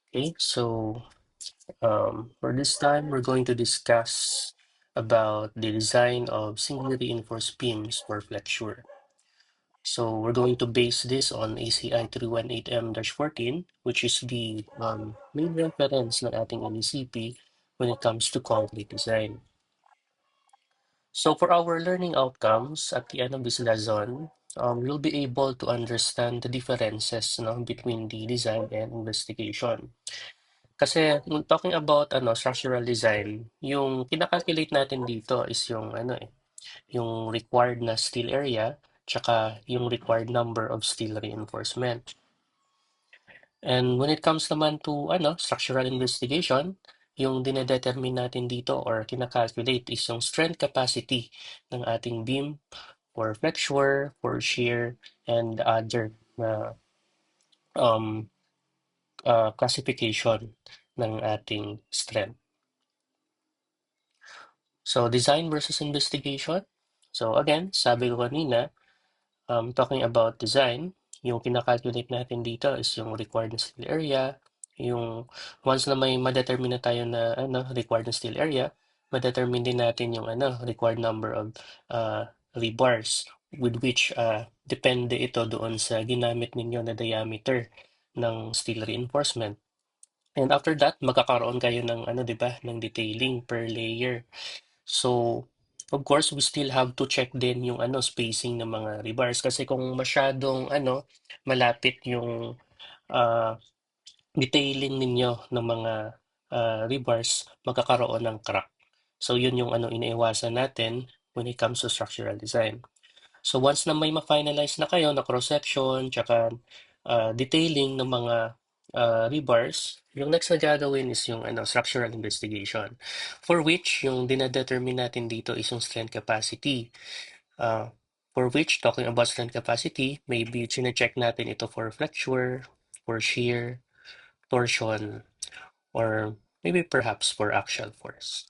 Okay, so for this time, we're going to discuss about the design of single reinforced beams for flexure. So we're going to base this on ACI 318M-14, which is the main reference ng ating NECP when it comes to concrete design. So for our learning outcomes at the end of this lesson, you'll be able to understand the differences between the design and investigation. Kasi kung talking about structural design, yung kinakalculate natin dito is yung yung required na steel area tsaka yung required number of steel reinforcement. And when it comes naman to structural investigation, yung dinedetermine natin dito or kinakalculate is yung strength capacity ng ating beam for flexure, for shear, and other na um, classification ng ating strength. So, design versus investigation. So, again, sabi ko kanina, talking about design, yung kinakalculate natin dito is yung required na steel area. Yung once na may ma-determine na tayo na required na steel area, ma-determine din natin yung required number of rebars with which depende ito doon sa ginamit ninyo na diameter ng steel reinforcement. And after that, magkakaroon kayo ng 'di ba, ng detailing per layer. So, of course, we still have to check din yung spacing ng mga rebars kasi kung masyadong malapit yung ah, detailing ninyo ng mga rebars, magkakaroon ng crack. So, yun yung iniiwasan natin when it comes to structural design. So once na may ma-finalize na kayo na cross-section, tsaka detailing ng mga rebars, yung next na gagawin is yung structural investigation. For which, yung dinadetermine natin dito is yung strength capacity. Uh, for which, talking about strength capacity, maybe chine-check natin ito for flexure, for shear, torsion, or maybe perhaps for axial force.